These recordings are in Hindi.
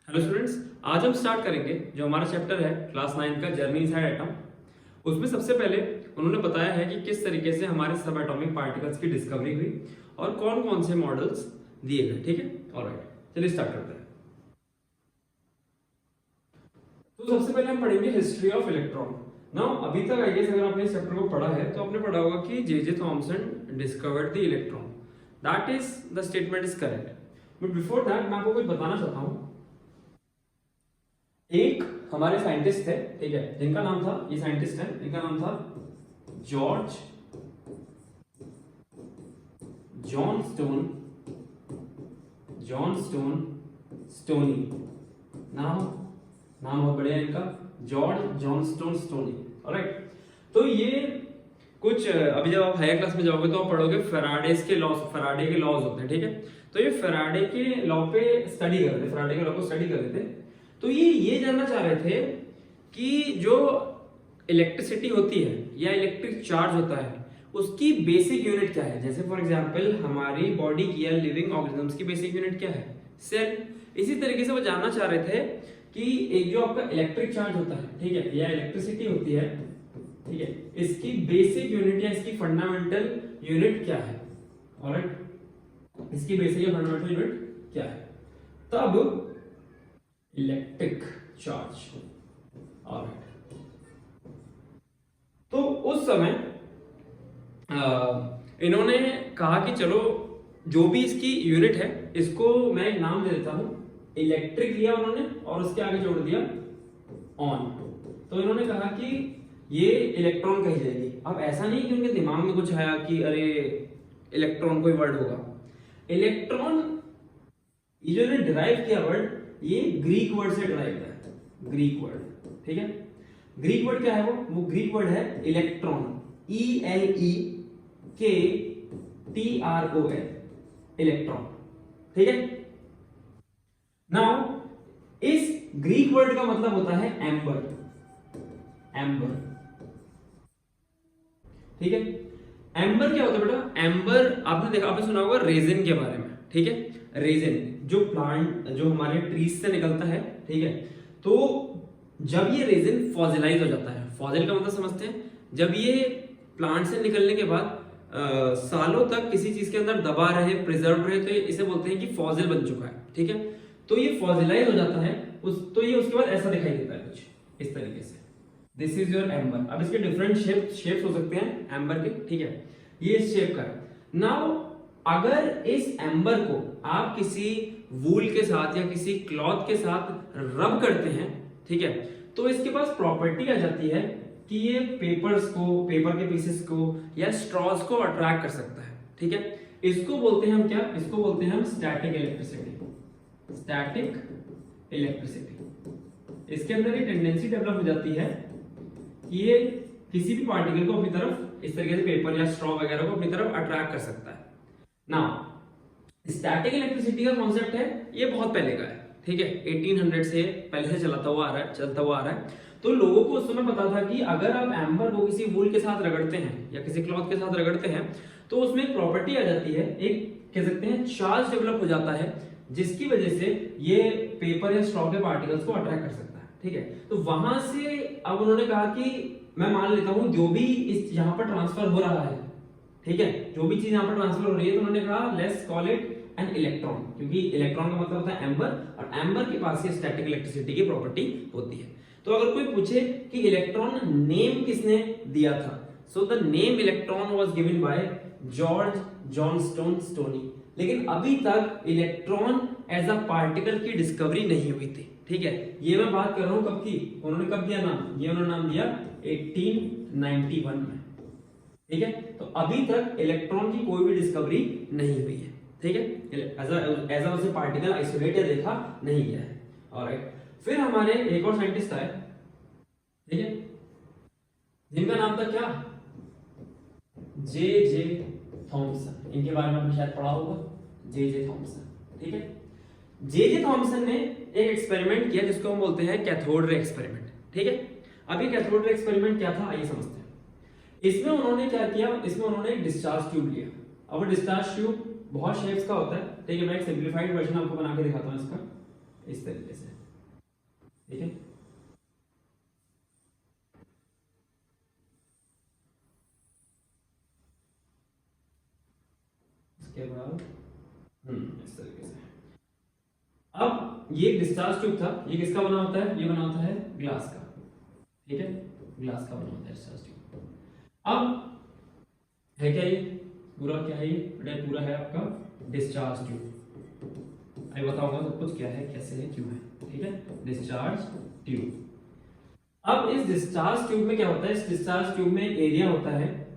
हेलो स्टूडेंट्स, आज हम स्टार्ट करेंगे जो हमारा चैप्टर है क्लास 9 का जर्नी इनसाइड एटम। उसमें सबसे पहले उन्होंने बताया है कि किस तरीके से हमारे सब एटॉमिक पार्टिकल्स की डिस्कवरी हुई और कौन कौन से मॉडल्स दिए गए। ठीक है, ऑलराइट, चलिए स्टार्ट करते हैं। तो सबसे पहले हम पढ़ेंगे हिस्ट्री ऑफ इलेक्ट्रॉन। नाउ अभी तक आई गेस अगर आपने इस चैप्टर को पढ़ा है तो आपने पढ़ा होगा कि J Thomson discovered the electron. That is the statement is correct, but before that मैं आपको कुछ बताना चाहता हूं। एक हमारे साइंटिस्ट थे, ठीक है, जिनका नाम था, ये साइंटिस्ट है, इनका नाम था जॉर्ज जॉन स्टोन स्टोनी। नाम बहुत बढ़िया है इनका, George John stone stony. Alright, तो ये कुछ अभी जब आप हायर क्लास में जाओगे तो आप पढ़ोगे फैराडे के लॉज होते हैं। ठीक है, तो ये फैराडे के लॉ पे स्टडी कर रहे थे, फैराडे के लॉ को स्टडी कर रहे थे। तो ये जानना चाह रहे थे कि जो इलेक्ट्रिसिटी होती है या इलेक्ट्रिक चार्ज होता है उसकी बेसिक यूनिट क्या है। जैसे फॉर एग्जांपल हमारी बॉडी की या लिविंग ऑर्गेनिजम्स की बेसिक यूनिट क्या है, सेल। इसी तरीके से वो जानना चाह रहे थे कि एक जो आपका इलेक्ट्रिक चार्ज होता है, ठीक है, या इलेक्ट्रिसिटी होती है, ठीक है, इसकी बेसिक यूनिट या इसकी फंडामेंटल यूनिट क्या है। ऑलराइट, इसकी बेसिक या फंडामेंटल यूनिट क्या है। तब इलेक्ट्रिक चार्ज। ऑलराइट, तो उस समय इन्होंने कहा कि चलो जो भी इसकी यूनिट है इसको मैं एक नाम दे देता हूं। इलेक्ट्रिक लिया उन्होंने और उसके आगे जोड़ दिया ऑन। तो इन्होंने कहा कि ये इलेक्ट्रॉन कही जाएगी। अब ऐसा नहीं कि उनके दिमाग में कुछ आया कि अरे इलेक्ट्रॉन कोई वर्ड होगा। इलेक्ट्रॉन ये जो डिराइव किया वर्ड, ये ग्रीक वर्ड से डिराइव है, ग्रीक वर्ड। ठीक है, ग्रीक वर्ड क्या है, वो ग्रीक वर्ड है इलेक्ट्रॉन, ELEKTRON, इलेक्ट्रॉन। ठीक है, नाउ इस ग्रीक वर्ड का मतलब होता है एम्बर। ठीक है, एम्बर क्या होता है बेटा। एम्बर आपने सुना होगा रेजिन के बारे में। ठीक है, रेजिन जो प्लांट जो हमारे ट्रीज से निकलता है, ठीक है, तो जब ये रेजिन फॉसिलाइज हो जाता है, फॉसिल का मतलब समझते हैं, जब ये प्लांट से निकलने के बाद सालों तक किसी चीज के अंदर दबा रहे, प्रिजर्व रहे, तो इसे बोलते हैं कि फॉसिल बन चुका है। ठीक है, तो ये फॉसिलाइज हो जाता है तो ये उसके बाद ऐसा दिखाई देता है कुछ इस तरीके से। This is your amber. अब इसके डिफरेंट शेप्स हो सकते हैं एम्बर के। ठीक है, ये इस शेप का है। नाउ अगर इस एम्बर को आप किसी वूल के साथ या किसी क्लॉथ के साथ रब करते हैं, ठीक है, तो इसके पास प्रॉपर्टी आ जाती है कि ये पेपर के पीसेस को या स्ट्रॉज को अट्रैक्ट कर सकता है। ठीक है, इसको बोलते हैं हम क्या, इसको बोलते हैं हम स्टैटिक इलेक्ट्रिसिटी। इसके अंदर एक टेंडेंसी डेवलप हो जाती है कि ये किसी भी पार्टिकल को अपनी तरफ इस तरीके से पेपर या स्ट्रॉ वगैरह को अपनी तरफ अट्रैक्ट कर सकता है। नाउ स्टैटिक इलेक्ट्रिसिटी का कॉन्सेप्ट है, ये बहुत पहले का है। ठीक है, 1800 से पहले से चलता हुआ आ रहा है। तो लोगों को उस समय पता था कि अगर आप एम्बर को किसी वूल के साथ रगड़ते हैं या किसी क्लॉथ के साथ रगड़ते हैं तो उसमें एक प्रॉपर्टी आ जाती है, एक कह सकते हैं चार्ज डेवलप हो जाता है, जिसकी वजह से ये पेपर या स्ट्रॉ के पार्टिकल्स को अट्रैक्ट कर सकता है। ठीक है, तो वहां से अब उन्होंने कहा कि मैं मान लेता हूं जो भी इस यहां पर ट्रांसफर हो रहा है, ठीक है, जो भी चीज यहां पर ट्रांसफर हो रही है, तो उन्होंने कहा let's call it an electron, क्योंकि इलेक्ट्रॉन का मतलब होता है एम्बर और एम्बर के पास ये स्टैटिक इलेक्ट्रिसिटी की प्रॉपर्टी होती है। तो अगर कोई पूछे कि इलेक्ट्रॉन नेम किसने दिया था, so the name electron was given by George Johnstone stony. लेकिन अभी तक इलेक्ट्रॉन एज अ पार्टिकल की डिस्कवरी नहीं हुई थी। ठीक है, ये मैं बात कर रहा हूं कब की, उन्होंने कब दिया नाम, ये उन्होंने नाम दिया 1891 में। ठीक है, तो अभी तक इलेक्ट्रॉन की कोई भी डिस्कवरी नहीं हुई है। ठीक है, एज अ पार्टिकल आइसोलेट या देखा नहीं गया है। ऑलराइट, फिर हमारे एक और साइंटिस्ट आए, ठीक है, जिनका नाम था क्या, जे थॉमसन। इनके बारे में आपने शायद पढ़ा होगा, जे थॉमसन। ठीक है, जे थॉमसन ने एक एक्सपेरिमेंट किया जिसको हम बोलते हैं कैथोड रे एक्सपेरिमेंट। ठीक है, अभी कैथोड रे एक्सपेरिमेंट क्या था आइए समझते हैं। इसमें उन्होंने क्या किया, इसमें उन्होंने एक डिस्चार्ज ट्यूब लिया। अब डिस्चार्ज ट्यूब बहुत शेप्स का होता है। ठीक है, मैं एक सिंपलीफाइड वर्जन आपको बना के दिखाता हूं इसका। इस तरीके से, ठीक है। इसके बाद इस तरीके से। अब ये डिस्चार्ज ट्यूब था, ये किसका बना होता है? ये बना होता है ग्लास का, ठीक है, ग्लास का बना होता है डिस्चार्ज ट्यूब। अब है क्या ये पूरा, क्या है ये बेटा? पूरा है आपका डिस्चार्ज ट्यूब। अभी बताऊंगा सब कुछ क्या है, कैसे है, क्यों है, ठीक है। Discharge tube. अब इस डिस्चार्ज ट्यूब में क्या होता है? इस डिस्चार्ज ट्यूब में एक एरिया होता है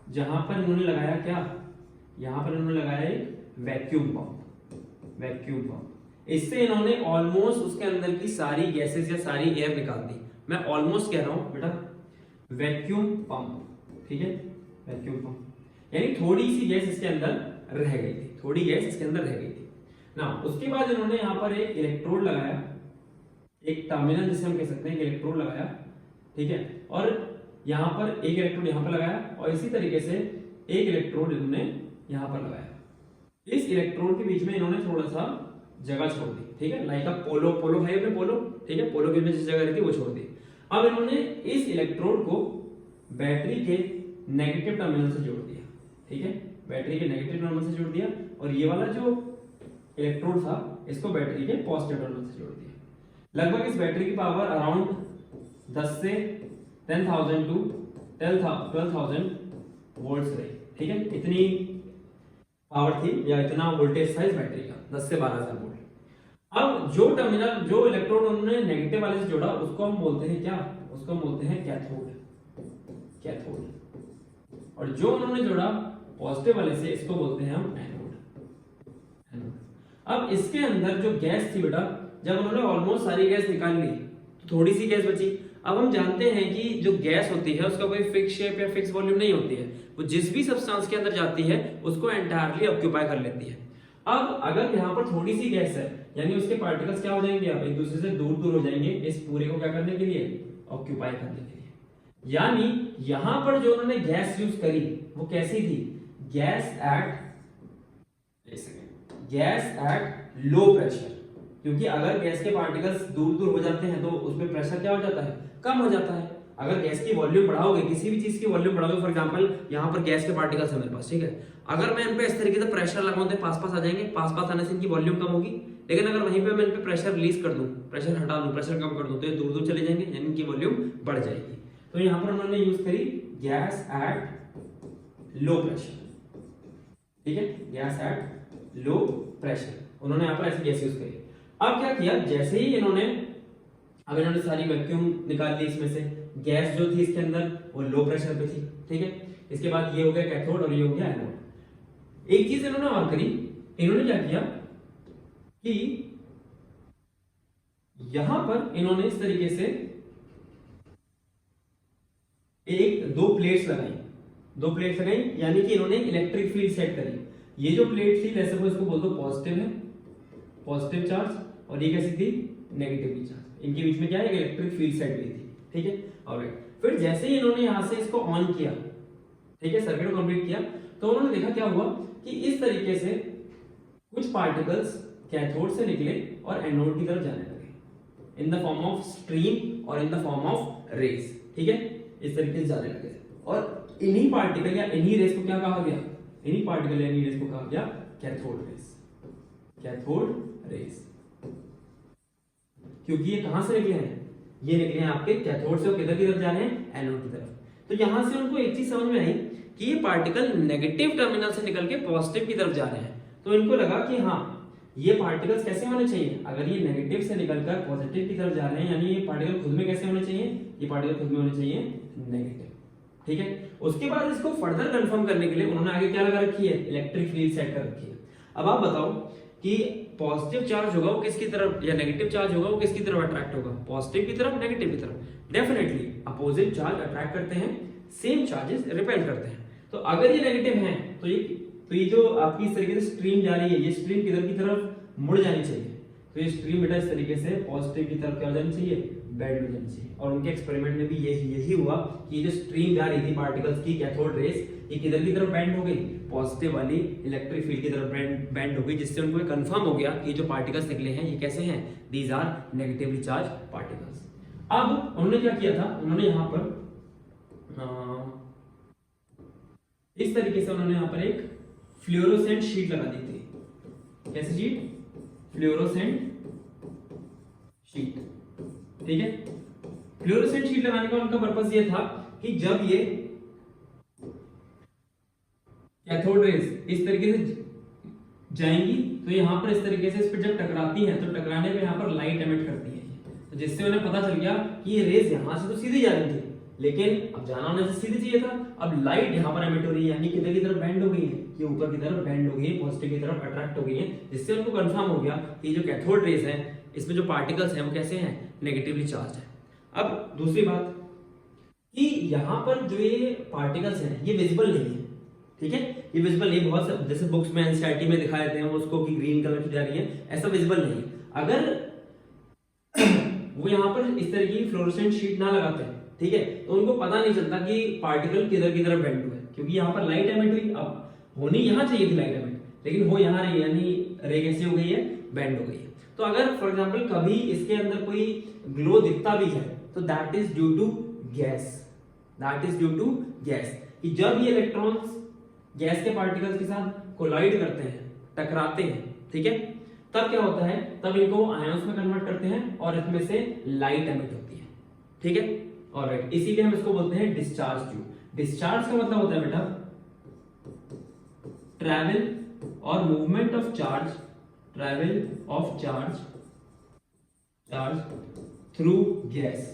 जहां पर इन्होंने लगाया क्या, यहां पर इन्होंने लगाया एक वैक्यूम पंप। वैक्यूम पंप, इससे इन्होंने ऑलमोस्ट उसके अंदर की सारी गैसेस या सारी एयर निकाल दी। मैं ऑलमोस्ट कह रहा हूं बेटा, वैक्यूम पंप, ठीक है, वैक्यूम पंप। यानी थोड़ी सी गैस इसके अंदर रह गई थी, थोड़ी गैस इसके अंदर रह गई थी ना। उसके बाद इन्होंने यहाँ पर एक इलेक्ट्रोड लगाया, एक टर्मिनल जिसे हम कह सकते हैं, एक इलेक्ट्रोड लगाया, ठीक है। और यहाँ पर एक इलेक्ट्रोड यहाँ पर लगाया और इसी तरीके से एक इलेक्ट्रोड इन्होंने यहाँ पर लगाया। इस इलेक्ट्रोड के बीच में इन्होंने थोड़ा सा जगह छोड़ दी, ठीक है, लाइक पोलो, पोलो है अपने पोलो, ठीक है, पोलो के बीच में जिस जगह रहती है वो छोड़ दी। अब इन्होंने इस इलेक्ट्रोड को बैटरी के नेगेटिव टर्मिनल से जोड़ दिया, ठीक है, बैटरी के नेगेटिव टर्मिनल से जोड़ दिया। और ये वाला जो इलेक्ट्रोड था इसको बैटरी के पॉजिटिव टर्मिनल से जोड़ दिया। लगभग इस बैटरी की पावर अराउंड 10 से 10,000 टू 12,000 वोल्ट्स रही, ठीक है, इतनी पावर थी या इतना वोल्टेज था इस बैटरी का, 10 से 12,000 वोल्ट। अब जो टर्मिनल, जो इलेक्ट्रोड उन्होंने नेगेटिव वाले से जोड़ा उसको हम बोलते हैं क्या? उसको हम बोलते हैं कैथोड, कैथोड। और जो उन्होंने जोड़ा पॉजिटिव वाले से इसको बोलते हैं हम एनोड, एनोड। अब इसके अंदर जो गैस थी बेटा, जब उन्होंने ऑलमोस्ट सारी गैस निकाल ली तो थोड़ी सी गैस बची। अब हम जानते हैं कि जो गैस होती है उसका कोई फिक्स शेप या फिक्स वॉल्यूम नहीं होती है, वो जिस भी सब्सटेंस के अंदर जाती है उसको एंटायरली ऑक्यूपाई कर लेती है। अब अगर यहाँ पर थोड़ी सी गैस है यानी उसके पार्टिकल्स क्या हो जाएंगे, अब एक दूसरे से दूर दूर हो जाएंगे इस पूरे को क्या करने के लिए, ऑक्यूपाई करने के लिए। यानी यहां पर जो उन्होंने गैस यूज करी वो कैसी थी? Gas at low pressure. क्योंकि अगर गैस के पार्टिकल्स दूर दूर हो जाते हैं तो उसमें प्रेशर क्या हो जाता है, कम हो जाता है। अगर गैस की वॉल्यूम बढ़ाओगे, किसी भी चीज की वॉल्यूम बढ़ाओगे, फॉर एग्जांपल यहाँ पर गैस के पार्टिकल्स है मेरे पास, ठीक है, अगर मैं इन पे इस तरीके से प्रेशर लगाऊं तो पास पास आ जाएंगे, पास पास आने से इनकी वॉल्यूम कम होगी। लेकिन अगर वहीं पे मैं इन पे प्रेशर रिलीज कर दूं, प्रेशर हटा दूं, प्रेशर कम कर दूं तो ये दूर दूर चले जाएंगे, यानी इनकी वॉल्यूम बढ़ जाएगी। तो यहाँ पर उन्होंने यूज करी गैस एट लो प्रेशर, ठीक है, गैस एट लो प्रेशर, उन्होंने यहाँ पर ऐसी गैस यूज करी। अब क्या किया, जैसे ही इन्होंने सारी वैक्यूम निकाल ली, इसमें से गैस जो थी इसके अंदर वो लो प्रेशर पे थी, ठीक है। इसके बाद ये हो गया कैथोड और ये हो गया एनोड। एक चीज इन्होंने और करी, इन्होंने क्या किया कि यहां पर इन्होंने इस तरीके से दो प्लेट्स लगाई, यानी कि इन्होंने इलेक्ट्रिक फील्ड सेट करी। ये जो प्लेट थी वैसे वो इसको बोल दो पॉजिटिव है, पॉजिटिव चार्ज, और ये कैसी थी, नेगेटिव चार्ज। इनके बीच में क्या है, इलेक्ट्रिक फील्ड सेट हुई थी, ठीक है। ऑलराइट, फिर जैसे ही इन्होंने यहां से इसको ऑन किया, ठीक है, सर्किट को कंप्लीट किया, तो उन्होंने देखा क्या हुआ कि इस तरीके से कुछ पार्टिकल्स कैथोड से निकले और एनोड की तरफ जाने लगे in the form of stream और in the form of rays, ठीक है, इस तरीके से जाने लगे। और इन्हीं पार्टिकल या इन्हीं रेस को क्या कहा गया, इन्हीं पार्टिकल या इन्हीं रेस को कहा गया कैथोड रेस, कैथोड रेस। क्योंकि ये कहां से निकले हैं, ये निकले हैं आपके कैथोड से, और किधर की तरफ जा रहे हैं, एनोड की तरफ। तो यहां से उनको एक चीज समझ में आई कि ये पार्टिकल नेगेटिव टर्मिनल से निकल के पॉजिटिव की तरफ जा रहे हैं। तो इनको लगा कि हाँ, ये पार्टिकल्स कैसे होने चाहिए, अगर ये नेगेटिव से निकलकर पॉजिटिव की तरफ जा रहे हैं, यानी ये पार्टिकल खुद में कैसे होने चाहिए, ये पार्टिकल खुद में होने चाहिए नेगेटिव, ठीक है। उसके बाद इसको फर्दर कंफर्म करने के लिए उन्होंने आगे क्या लगा रखी है, इलेक्ट्रिक फील्ड सेट कर रखी है। अब आप बताओ कि पॉजिटिव चार्ज होगा वो किसकी तरफ, या नेगेटिव चार्ज होगा वो किसकी तरफ अट्रैक्ट होगा, पॉजिटिव की तरफ, नेगेटिव की तरफ। डेफिनेटली अपोजिट चार्ज अट्रैक्ट करते हैं, सेम चार्जेस रिपेल करते हैं। तो अगर ये नेगेटिव है तो ये जो आपकी इस तरीके से स्ट्रीम जा रही है, ये स्ट्रीम किधर की तरफ मुड़ जानी चाहिए। तो ये स्ट्रीम बेटा इस तरीके से पॉजिटिव की तरफ क्या हो जानी चाहिए, बेंड हो जानी चाहिए। और उनके एक्सपेरिमेंट में भी यही हुआ कि जो स्ट्रीम जा रही थी पार्टिकल्स की कैथोड रेस, ये किधर की तरफ बेंड हो गई, पॉजिटिव वाली इलेक्ट्रिक फील्ड की तरफ बेंड हो गई, जिससे उनको कंफर्म हो गया कि जो पार्टिकल्स निकले हैं ये कैसे हैं, these are negatively charge particles. अब उन्होंने क्या किया था, उन्होंने यहाँ पर इस तरीके से उन्होंने यहाँ पर एक फ्लोरोसेंट शीट लगा दी थी। कैसी शीट, फ्लोरोसेंट शीट, ठीक है। फ्लोरोसेंट शीट लगाने का उनका पर्पस ये था कि जब ये कैथोड रेज इस तरीके से जाएंगी तो यहाँ पर इस तरीके से इस पर जब टकराती हैं तो टकराने पे यहाँ पर लाइट एमिट करती है, तो जिससे उन्हें पता चल गया कि ये रेज यहाँ से तो सीधी जा रही थी, लेकिन अब जाना उन्हें सीधी चाहिए था, अब लाइट यहाँ पर एमिट हो रही है, यानी किधर की तरफ बेंड हो गई है, ये ऊपर की तरफ बेंड हो गई है, पॉजिटिव की तरफ अट्रैक्ट हो गई है, जिससे उनको कंफर्म हो गया कि जो कैथोड रेज है इसमें जो पार्टिकल्स हैं वो कैसे हैं, नेगेटिवली चार्ज है। अब दूसरी बात कि यहाँ पर जो ये पार्टिकल्स हैं ये विजिबल नहीं है, ठीक है, ये विजिबल नहीं, बहुत जैसे बुक्स में एनसीईआरटी में दिखाए देते हैं उसको कि ग्रीन कलर की जा रही है, ऐसा विजिबल नहीं है। अगर वो यहाँ पर इस तरह की फ्लोरोसेंट शीट ना लगाते हैं, ठीक है, तो उनको पता नहीं चलता कि पार्टिकल किधर की तरफ बेंड हुए, क्योंकि यहाँ पर लाइट एमिट हुई, अब होनी यहाँ चाहिए थी लाइट एमिट, लेकिन वो यहाँ रही, यानी रे कैसे हो गई है, बेंड हो गई है। तो अगर फॉर एग्जांपल कभी इसके अंदर कोई ग्लो दिखता भी है तो that is due to gas, that is due to gas, कि जब ये इलेक्ट्रॉन्स गैस के पार्टिकल्स के साथ कोलाइड करते हैं, टकराते हैं, ठीक है, तब क्या होता है, तब इनको आयंस में कन्वर्ट करते हैं और इसमें से लाइट एमिट होती है, ठीक है। ऑलराइट, इसीलिए हम इसको बोलते हैं डिस्चार्ज ट्यूब। डिस्चार्ज का मतलब होता है बेटा ट्रैवल और movement of charge, travel of charge through gas.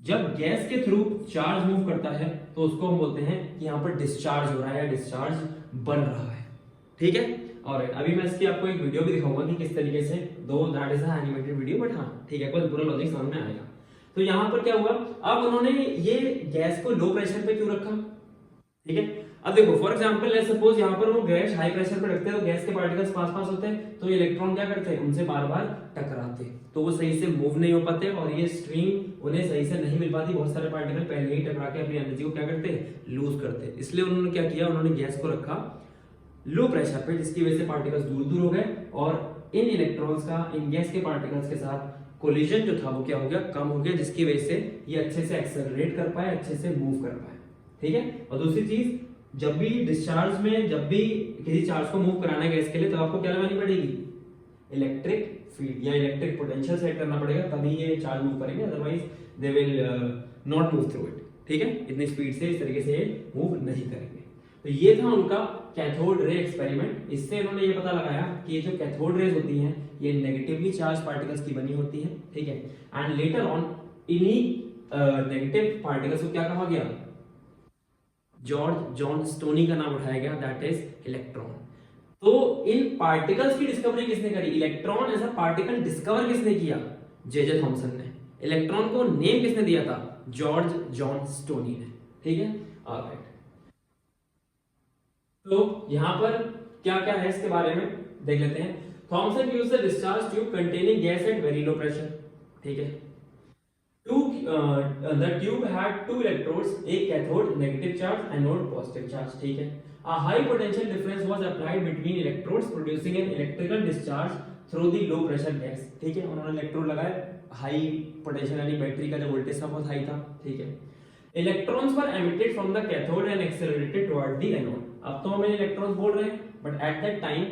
जब गैस के थ्रू चार्ज मूव करता है तो उसको हम बोलते हैं कि यहाँ पर डिस्चार्ज हो रहा है या डिस्चार्ज बन रहा है, ठीक है। और अभी मैं इसकी आपको एक वीडियो भी दिखाऊंगा कि किस तरीके से, दो that is animated video, but हाँ ठीक है, कुछ पूरा लॉजिक समझ में आएगा। तो यहाँ पर क्या हुआ, अब उन्होंने ये गैस को लो प्रेशर पे क्यों रखा, ठीक है। अब देखो फॉर एग्जांपल लेट्स सपोज यहाँ पर वो गैस हाई प्रेशर पे रखते हैं तो गैस के पार्टिकल्स पास होते हैं, तो इलेक्ट्रॉन क्या करते हैं, उनसे बार बार टकराते हैं, तो वो सही से मूव नहीं हो पाते और ये स्ट्रीम उन्हें सही से नहीं मिल पाती, बहुत सारे पार्टिकल पहले ही टकरा के अपनी एनर्जी को क्या करते हैं, लूज करते हैं। इसलिए उन्होंने क्या किया, उन्होंने गैस को रखा लो प्रेशर पे, जिसकी वजह से पार्टिकल्स दूर दूर हो गए और इन इलेक्ट्रॉन्स का इन गैस के पार्टिकल्स के साथ कोलिजन जो था वो क्या हो गया, कम हो गया, जिसकी वजह से ये अच्छे से एक्सेलरेट कर पाए, अच्छे से मूव कर पाए, ठीक है। और दूसरी चीज, जब भी डिस्चार्ज में जब भी किसी चार्ज को मूव कराना है गैस के लिए, तो आपको क्या लगानी पड़ेगी, इलेक्ट्रिक फील्ड या इलेक्ट्रिक पोटेंशियल सेट करना पड़ेगा, तभी ये चार्ज मूव करेंगे, otherwise they will not move through it, ठीक है। इतनी स्पीड से इस तरीके से ये मूव नहीं करेंगे। तो ये था उनका कैथोड रे एक्सपेरिमेंट। इससे उन्होंने ये पता लगाया कि ये जो कैथोड रेज होती हैं ये नेगेटिवली चार्ज पार्टिकल्स की बनी होती है, ठीक है। एंड लेटर ऑन इन्हीं नेगेटिव पार्टिकल्स को क्या कहा गया, जॉर्ज जॉन स्टोनी का नाम उठाया गया, दैट इज इलेक्ट्रॉन। तो इन पार्टिकल्स की डिस्कवरी किसने करी, electron as a particle discover किसने किया, जे थॉमसन ने। इलेक्ट्रॉन को नेम किसने दिया था, जॉर्ज जॉन स्टोनी ने, ठीक है। ऑलराइट, तो यहां पर क्या क्या है इसके बारे में देख लेते हैं। Thomson used the discharge tube containing gas at very low pressure, ठीक है। The tube had two electrodes, एक cathode negative charge, anode positive charge, ठीक है। A high potential difference was applied between electrodes, producing an electrical discharge through the low pressure gas, ठीक है। उन्होंने इलेक्ट्रोड लगाए, हाई पोटेंशियल यानी बैटरी का जो वोल्टेज था बहुत हाई था, ठीक है। Electrons were emitted from the cathode and accelerated toward the anode। अब तो हमें इलेक्ट्रॉन्स बोल रहे हैं, but at that time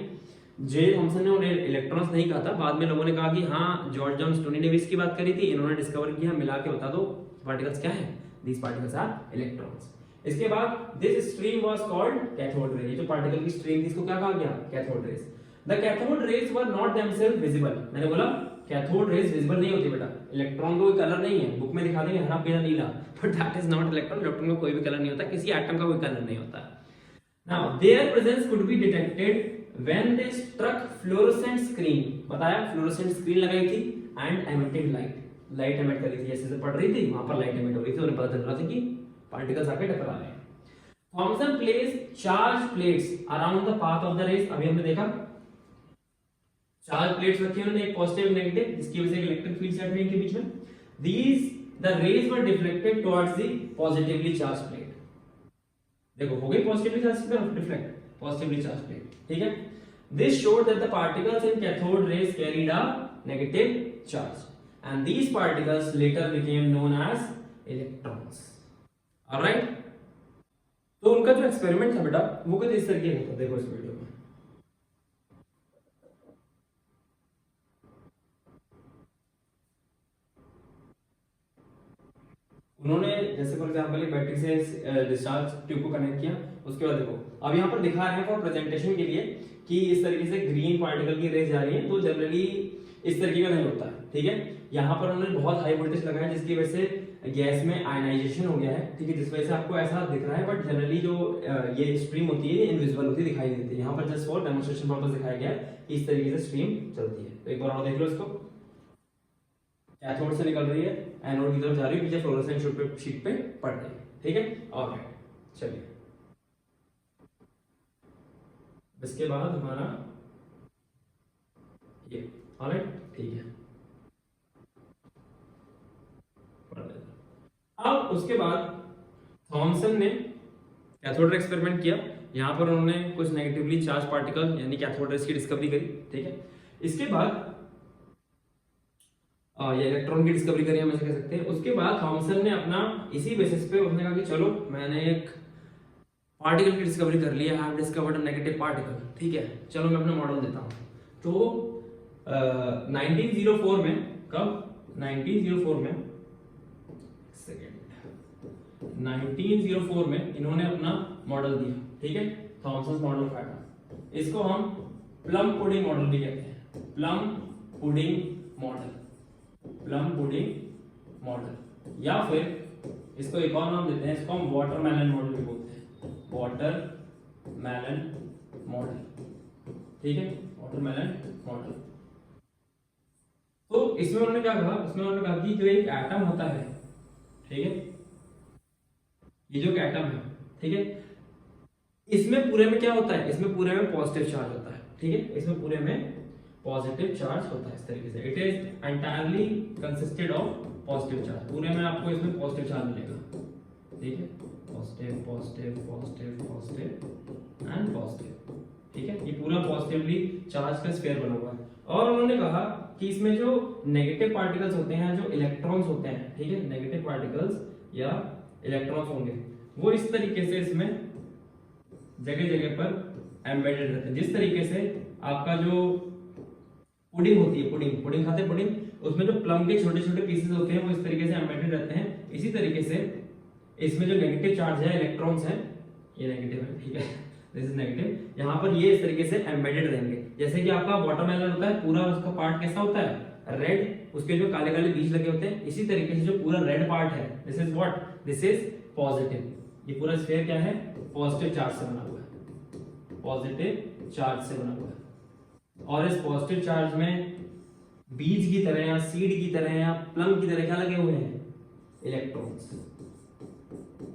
J Thomson ने उन्हें इलेक्ट्रॉन्स नहीं कहा था, बाद में लोगों ने कहा कि हाँ जॉर्ज जॉन स्टोनी ने भी इसकी बात करी थी, इन्होंने डिस्कवर किया, मिला के बता दो पार्टिकल्स क्या हैं, दीस पार्टिकल्स आर इलेक्ट्रॉन्स। इसके बाद this stream was called cathode ray, ये जो पार्टिकल की स्ट्रीम थी इसको क्या कहा गया, cathode rays. The cathode rays were not themselves visible, मैंने बोला कैथोड रेज विजिबल नहीं होती बेटा, इलेक्ट्रॉन को कोई कलर नहीं है, बुक में दिखा देंगे हरा पीला नीला, but that is not electron, electron का कोई भी कलर नहीं होता, किसी एटम का कोई कलर नहीं होता। Now there presence could be detected when they struck fluorescent screen, बताया फ्लोरोसेंट स्क्रीन लगाई थी and emitted light, light emit कर रही थी, जैसे पड़ रही थी वहां पर लाइट एमिट हो रही थी, उन्हें पता चल रहा था कि पार्टिकल्स आके टकरा रहे हैं। Thomson place charge plates around the path of the rays, अभी हमने देखा चार्ज प्लेट्स रखी उन्होंने, एक पॉजिटिव नेगेटिव, जिसकी वजह से इलेक्ट्रिक फील्ड सेट हुई इनके बीच में। these the rays were deflected towards the positively charged plate. देखो हो गई पॉजिटिवली चार्ज की तरफ डिफ्लेक्ट, पॉजिटिवली चार्ज प्लेट, ठीक है। This showed that the particles in cathode rays carried a negative charge and these particles later became known as electrons. Alright, तो उनका जो एक्सपेरिमेंट था बेटा वो कुछ इस तरीके का था, देखो इस वीडियो में। उन्होंने जैसे फॉर एग्जांपल एक बैटरी से डिस्चार्ज ट्यूब को कनेक्ट किया, उसके बाद देखो अब यहाँ पर दिखा रहे हैं फॉर प्रेजेंटेशन के लिए कि इस तरीके से ग्रीन पार्टिकल की रेज जा रही है, तो जनरली इस तरीके का नहीं होता है, ठीक है। यहाँ पर उन्होंने बहुत हाई वोल्टेज लगाया जिसकी वजह से गैस में आयनाइजेशन हो गया है, ठीक है, जिस वजह से आपको ऐसा दिख रहा है, बट जनरली जो ये स्ट्रीम होती है इनविजिबल होती है, दिखाई नहीं देती। यहाँ पर जस्ट फॉर डेमोन्स्ट्रेशन पर्पस दिखाया गया है कि इस तरीके से स्ट्रीम चलती है। तो एक बार और देख लो इसको, कैथोड से निकल रही है, एनोड की तरफ जा रही है, पीछे फ्लोरोसेंट शीट पे पड़ रही है, ठीक है। ऑलराइट, चलिए इसके बाद हमारा ये, ऑलराइट, ठीक है। अब उसके बाद थॉमसन ने कैथोड रे एक्सपेरिमेंट किया, यहां पर उन्होंने कुछ नेगेटिवली चार्ज पार्टिकल यानी कैथोड रेज की डिस्कवरी करी, ठीक है। इसके बाद ये इलेक्ट्रॉन की डिस्कवरी करी हम ऐसे कह सकते हैं। उसके बाद थॉमसन ने अपना इसी बेसिस पे उसने कहा कि चलो मैंने एक पार्टिकल की डिस्कवरी कर ली है, I have discovered a negative particle, ठीक है, चलो मैं अपना मॉडल देता हूं। तो 1904 में, कब 1904 में, सेकेंड 1904 में इन्होंने अपना मॉडल दिया, ठीक है, थॉमसन मॉडल का। इसको हम प्लम पुडिंग मॉडल भी कहते हैं, plum pudding model, plum pudding model, या फिर इसको एक और नाम देते हैं, इसको हम वाटरमेलन मॉडल भी बोलते हैं, वाटरमेलन मॉडल, ठीक है, वाटरमेलन मॉडल। तो इसमें उन्होंने क्या कहा, उसमें उन्होंने कहा कि जो एक एटम होता है, ठीक है, ये जो एटम है, ठीक है, इसमें पूरे में क्या होता है, इसमें पूरे में पॉजिटिव चार्ज होता है, ठीक है, इसमें पूरे में पॉजिटिव चार्ज होता है इस तरीके से। It is entirely consisted of positive charge, पूरे में आपको इसमें पॉजिटिव चार्ज मिलेगा, ठीक है, positive positive positive positive and positive, ठीक है, ये पूरा पॉजिटिवली चार्ज का स्फीयर बना हुआ है। और उन्होंने कहा कि इसमें जो नेगेटिव पार्टिकल्स होते हैं, जो इलेक्ट्रॉन्स होते हैं, ठीक है, नेगेटिव पार्टिकल्स या इलेक्ट्रॉन्स होंगे, वो इस तरीके से इसमें जगह जगह पर एम्बेडेड रहते हैं। जिस तरीके से आपका जो पुडिंग होती है, पुडिंग खाते हैं पुडिंग, उसमें जो प्लम के छोटे छोटे पीसेस होते हैं वो इस तरीके से एम्बेडेड रहते हैं। इसी तरीके से इसमें जो नेगेटिव चार्ज है, इलेक्ट्रॉन्स हैं, ये नेगेटिव है, ठीक है, दिस इज नेगेटिव, यहाँ पर ये इस तरीके से एम्बेडेड रहेंगे। जैसे कि आपका वाटरमेलन होता है, पूरा उसका पार्ट कैसा होता है, रेड, उसके जो काले काले बीज लगे होते हैं, इसी तरीके से जो पूरा रेड पार्ट है, this is what, this is positive. ये पूरा स्फीयर क्या है, पॉजिटिव चार्ज से बना हुआ है, पॉजिटिव चार्ज से बना हुआ है। और इस पॉजिटिव चार्ज में बीज की तरह या सीड की तरह या प्लम की तरह क्या लगे हुए हैं, इलेक्ट्रॉन्स,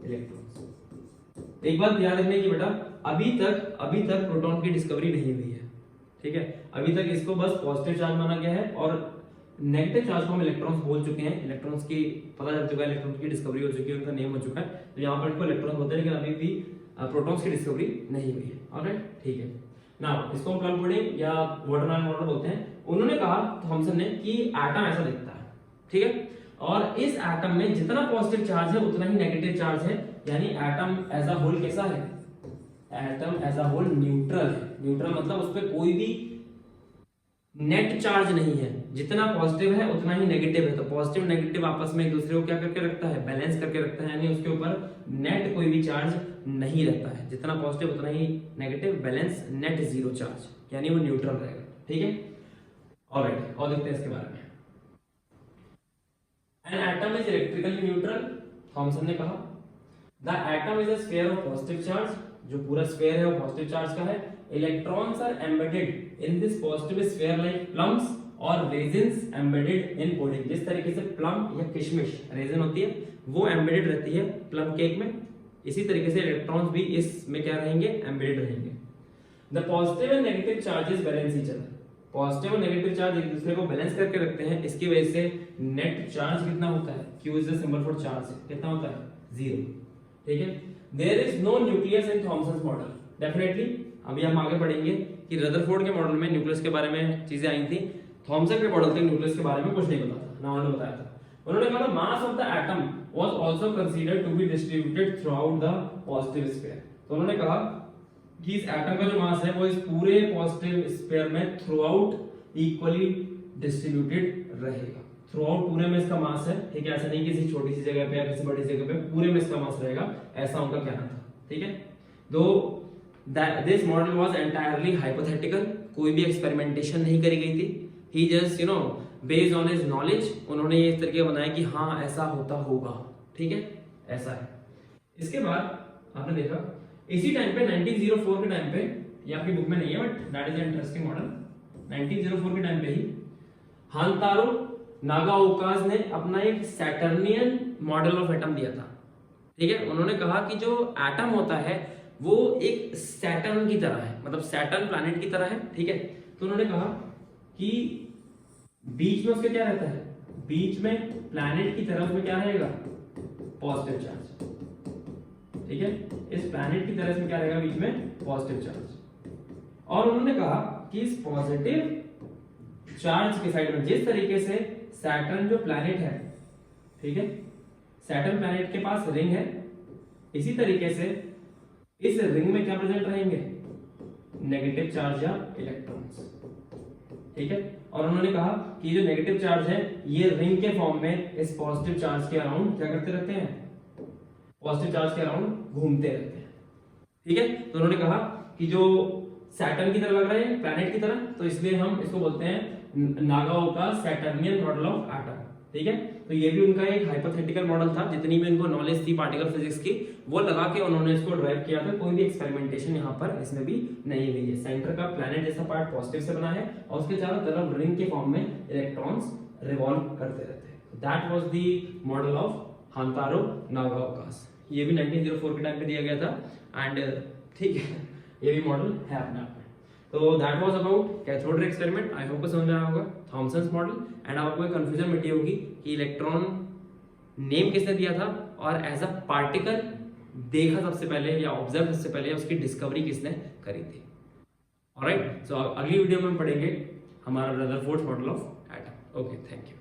इलेक्ट्रॉन्स। एक बात याद रखने की बेटा, अभी तक प्रोटॉन की डिस्कवरी नहीं हुई है, ठीक है, अभी तक इसको बस पॉजिटिव चार्ज माना गया है और नेगेटिव चार्ज को हम इलेक्ट्रॉन्स बोल चुके हैं, इलेक्ट्रॉन्स की पता चल चुका है, इलेक्ट्रॉन्स की डिस्कवरी हो चुकी है, उनका नेम हो चुका है, तो यहाँ पर इनको इलेक्ट्रॉन्स बोलते हैं, लेकिन अभी भी प्रोटॉन्स की डिस्कवरी नहीं हुई है। ऑलराइट, ठीक है। नाउ इसको हम प्लम पुडिंग या वाटरमेलन मॉडल बोलते हैं। उन्होंने कहा थॉमसन ने कि एटम ऐसा दिखता है, ठीक है, और इस एटम में जितना पॉजिटिव चार्ज है उतना ही नेगेटिव चार्ज है, यानी एटम एज अ होल कैसा है, atom as a whole neutral है। न्यूट्रल मतलब उस पर कोई भी नेट चार्ज नहीं है, जितना पॉजिटिव है उतना ही नेगेटिव है, तो पॉजिटिव नेगेटिव आपस में एक दूसरे को क्या करके रखता है, बैलेंस करके रखता है, यानी उसके ऊपर नेट कोई भी चार्ज नहीं रहता है, जितना पॉजिटिव उतना ही negative, balance, net zero charge, यानी वो न्यूट्रल रहेगा, ठीक है। ऑलराइट, और देखते हैं इसके बारे में। An atom is electrically neutral, Thomson ने कहा। The atom is a sphere of positive charge, जो पूरा स्फीयर है वो पॉजिटिव चार्ज का है। Electrons are embedded in this positive sphere like plums और रेजिन्स एम्बेडेड इन पुडिंग। जिस तरीके से प्लम या किशमिश रेजिन होती है वो एम्बेडेड रहती है प्लम केक में, इसी तरीके से इलेक्ट्रॉन्स भी इसमें क्या रहेंगे, एम्बेडेड रहेंगे। The positive and negative charges balance each other, positive और नेगेटिव चार्ज एक दूसरे को बैलेंस करके रखते हैं, इसकी वजह से नेट चार्ज कितना होता है, Q is the symbol for charge, कितना होता है, 0। ठीक है, there is no nucleus in Thomson's model. Definitely अभी हम आगे पढ़ेंगे कि रदरफोर्ड के मॉडल में न्यूक्लियस के बारे में चीजें आई थी, थॉमसन के मॉडल तक न्यूक्लियस के बारे में कुछ नहीं पता था, ना उन्होंने बताया था। उन्होंने कहा mass of the atom was also considered to be distributed throughout the positive sphere. तो उन्होंने कहा कि इस एटम का जो मास है वो इस पूरे पॉजिटिव स्फीयर में थ्रू आउट इक्वली डिस्ट्रीब्यूटेड रहेगा। थ्रू आउट पूरे में इसका मास है, ठीक है, ऐसा नहीं किसी छोटी सी जगह पे या किसी बड़ी जगह पे, पूरे में इसका मास रहेगा, ऐसा उनका कहना था। ठीक है, though this model was entirely hypothetical, कोई भी एक्सपेरिमेंटेशन नहीं करी गई थी। He just based on his knowledge उन्होंने ये इस तरीके बनाया कि हाँ ऐसा होता होगा। ठीक है, ऐसा है। इसके बाद आपने देखा इसी टाइम पे 1904 के टाइम पे, ये आपकी बुक में नहीं है but that is interesting model, 1904 के टाइम पे ही हांतारो नागाओकास ने अपना एक सैटर्नियन मॉडल ऑफ एटम दिया था। ठीक है, उन्होंने कहा कि जो एटम होता है वो एक सैटर्न की तरह है, मतलब सैटर्न प्लैनेट की तरह है। ठीक है, तो उन्होंने कहा कि बीच में उसके क्या रहता है, बीच में प्लैनेट की तरफ में क्या रहेगा, पॉजिटिव चार्ज। ठीक है, इस प्लैनेट की तरफ में क्या रहेगा, बीच में पॉजिटिव चार्ज। और उन्होंने कहा कि इस पॉजिटिव चार्ज के साइड में जिस तरीके से सैटर्न जो प्लैनेट है, ठीक है, सैटर्न प्लैनेट के पास रिंग है, इसी तरीके से इस रिंग में क्या प्रेजेंट रहेंगे, नेगेटिव चार्ज या इलेक्ट्रॉन्स। ठीक है, और उन्होंने कहा कि जो नेगेटिव चार्ज है ये रिंग के फॉर्म में इस पॉजिटिव चार्ज के अराउंड क्या करते रहते हैं, पॉजिटिव चार्ज के अराउंड घूमते रहते हैं। ठीक है, तो उन्होंने कहा कि जो सैटर्न की तरह लग रहा है, प्लैनेट की तरह, तो इसलिए हम इसको बोलते हैं नागाओका सैटर्नियन मॉडल ऑफ एटम। ठीक है, तो ये भी उनका एक हाइपोथेटिकल मॉडल था, जितनी भी उनको नॉलेज थी पार्टिकल फिजिक्स की वो लगा के उन्होंने इसको ड्राइव किया था। कोई भी एक्सपेरिमेंटेशन यहाँ पर इसमें भी नहीं हुई है। सेंटर का प्लैनेट जैसा पार्ट पॉजिटिव से बना है और उसके चारों तरफ रिंग के फॉर्म में इलेक्ट्रॉन्स रिवॉल्व करते रहते हैं। That was the model of Hantaro Nagaoka's. ये भी 1904 के टाइम पे दिया गया था एंड ठीक है, ये भी मॉडल है अपने आप में। तो that was about cathode ray experiment. I hope समझ में आया होगा थॉमसन्स मॉडल। एंड आपको एक कंफ्यूजन मिटी होगी कि इलेक्ट्रॉन नेम किसने दिया था और एज अ पार्टिकल देखा सबसे पहले या ऑब्जर्व सबसे पहले, उसकी डिस्कवरी किसने करी थी। ऑलराइट, सो अगली वीडियो में हम पढ़ेंगे हमारा Rutherford model of atom. Okay, thank you.